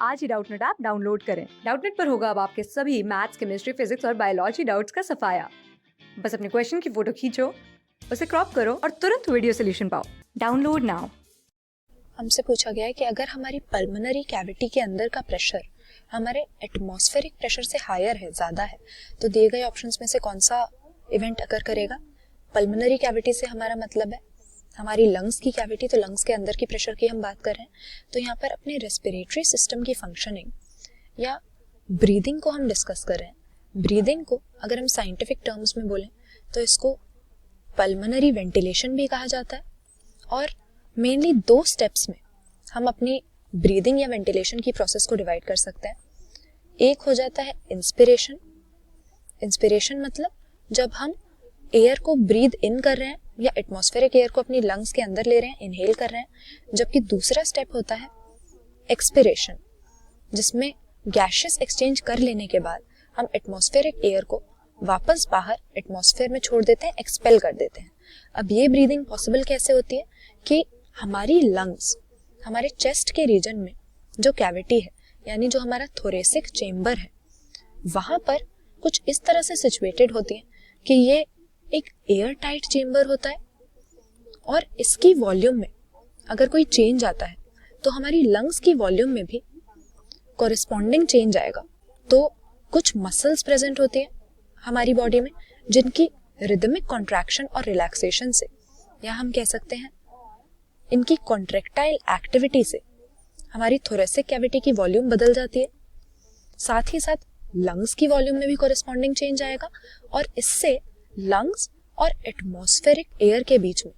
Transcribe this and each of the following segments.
आज ही Doubtnut app download करें। Doubtnut पर होगा अब आपके सभी मैथ्स, केमिस्ट्री, फिजिक्स और बायोलॉजी डाउट्स का सफाया। बस अपने क्वेश्चन की फोटो खींचो, उसे क्रॉप करो और तुरंत वीडियो सोल्यूशन पाओ। Download now. हमसे पूछा गया है कि अगर हमारी पल्मोनरी कैविटी के अंदर का प्रेशर हमारे एटमॉस्फेरिक प्रेशर से हायर है, ज़्यादा है, तो दिए गए ऑप्शंस में से कौन सा इवेंट अकर करेगा। पल्मोनरी कैविटी से हमारा मतलब है हमारी लंग्स की कैविटी, तो लंग्स के अंदर की प्रेशर की हम बात कर रहे हैं। तो यहाँ पर अपने रेस्पिरेटरी सिस्टम की फंक्शनिंग या ब्रीदिंग को हम डिस्कस कर रहे हैं। ब्रीदिंग को अगर हम साइंटिफिक टर्म्स में बोलें तो इसको पल्मोनरी वेंटिलेशन भी कहा जाता है। और मेनली दो स्टेप्स में हम अपनी ब्रीदिंग या वेंटिलेशन की प्रोसेस को डिवाइड कर सकते हैं। एक हो जाता है इंस्पिरेशन। इंस्पिरेशन मतलब जब हम एयर को ब्रीद इन कर रहे हैं या एटमॉस्फेरिक एयर को अपनी लंग्स के अंदर ले रहे हैं, इनहेल कर रहे हैं। जबकि दूसरा स्टेप होता है एक्सपिरेशन, जिसमें गैसेस एक्सचेंज कर लेने के बाद हम एटमॉस्फेरिक एयर को वापस बाहर एटमॉस्फेयर में छोड़ देते हैं, एक्सपेल कर देते हैं। अब ये ब्रीदिंग पॉसिबल कैसे होती है कि हमारी लंग्स हमारे चेस्ट के रीजन में जो कैविटी है, यानी जो हमारा थोरेसिक चेम्बर है, वहां पर कुछ इस तरह से सिचुएटेड होती है कि ये एक एयर टाइट चेम्बर होता है और इसकी वॉल्यूम में अगर कोई चेंज आता है तो हमारी लंग्स की वॉल्यूम में भी कॉरेस्पॉन्डिंग चेंज आएगा। तो कुछ मसल्स प्रेजेंट होती है हमारी बॉडी में जिनकी रिदमिक कॉन्ट्रैक्शन और रिलैक्सेशन से, या हम कह सकते हैं इनकी कॉन्ट्रैक्टाइल एक्टिविटी से, हमारी थोरेसिक कैविटी की वॉल्यूम बदल जाती है। साथ ही साथ लंग्स की वॉल्यूम में भी कॉरेस्पॉन्डिंग चेंज आएगा और इससे लंग्स और एटमॉस्फेरिक एयर के बीच में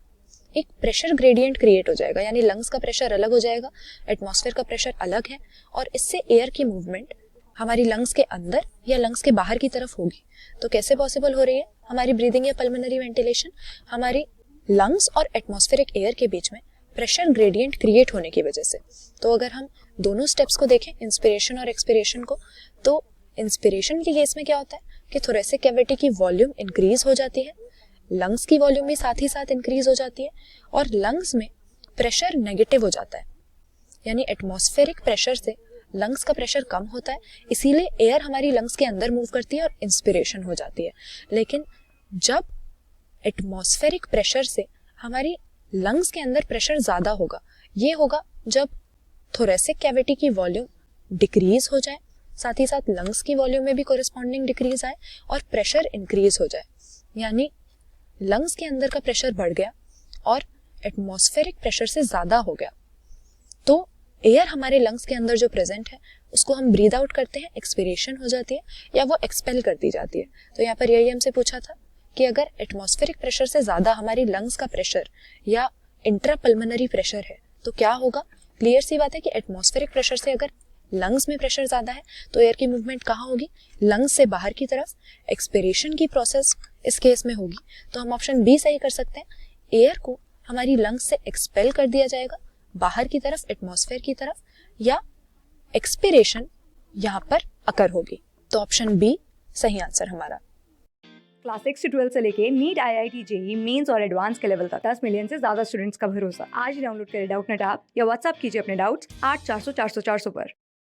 एक प्रेशर ग्रेडियंट क्रिएट हो जाएगा, यानी लंग्स का प्रेशर अलग हो जाएगा, एटमॉस्फेयर का प्रेशर अलग है, और इससे एयर की मूवमेंट हमारी लंग्स के अंदर या लंग्स के बाहर की तरफ होगी। तो कैसे पॉसिबल हो रही है हमारी ब्रीदिंग या पल्मोनरी वेंटिलेशन? हमारी लंग्स और एटमॉस्फेरिक एयर के बीच में प्रेशर ग्रेडियंट क्रिएट होने की वजह से। तो अगर हम दोनों स्टेप्स को देखें, इंस्पिरेशन और एक्सपिरेशन को, तो इंस्पिरेशन के केस में क्या होता है कि थोरेसिक कैविटी की वॉल्यूम इंक्रीज हो जाती है, लंग्स की वॉल्यूम भी साथ ही साथ इंक्रीज हो जाती है और लंग्स में प्रेशर नेगेटिव हो जाता है, यानी एटमॉस्फेरिक प्रेशर से लंग्स का प्रेशर कम होता है, इसीलिए एयर हमारी लंग्स के अंदर मूव करती है और इंस्पिरेशन हो जाती है। लेकिन जब एटमॉस्फेरिक प्रेशर से हमारी लंग्स के अंदर प्रेशर ज्यादा होगा, ये होगा जब थोरेसिक कैविटी की वॉल्यूम डिक्रीज हो जाए, साथ ही साथ लंग्स की वॉल्यूम में भी कोरिस्पॉन्डिंग डिक्रीज आए और प्रेशर इंक्रीज हो जाए, यानी लंग्स के अंदर का प्रेशर बढ़ गया और एटमॉस्फेरिक प्रेशर से ज्यादा हो गया। तो एयर हमारे लंग्स के अंदर जो प्रेजेंट है उसको हम ब्रीद आउट करते हैं, एक्सपिरेशन हो जाती है या वो एक्सपेल कर दी जाती है। तो यहाँ पर यही हमसे पूछा था कि अगर एटमॉस्फेरिक प्रेशर से ज्यादा हमारी लंग्स का प्रेशर या इंट्रापल्मोनरी प्रेशर है तो क्या होगा। क्लियर सी बात है कि एटमॉस्फेरिक प्रेशर से अगर लंग्स में प्रेशर ज्यादा है तो एयर की मूवमेंट कहाँ होगी, लंग्स से बाहर की तरफ, एक्सपिरेशन की प्रोसेस इस केस में होगी। तो हम ऑप्शन बी सही कर सकते हैं, एयर को हमारी लंग्स से एक्सपेल कर दिया जाएगा बाहर की तरफ, एटमॉस्फेयर की तरफ, या एक्सपिरेशन यहाँ पर अकर होगी। तो ऑप्शन बी सही आंसर हमारा। क्लास 6 से 12 से लेके नीट, IIT, जेई मेंस और एडवांस के लेवल तक 10 मिलियन से ज्यादा स्टूडेंट्स का भरोसा। आज ही डाउनलोड करें डाउटनेट ऐप या व्हाट्सएप कीजिए अपने डाउट्स 8400 400 400 पर।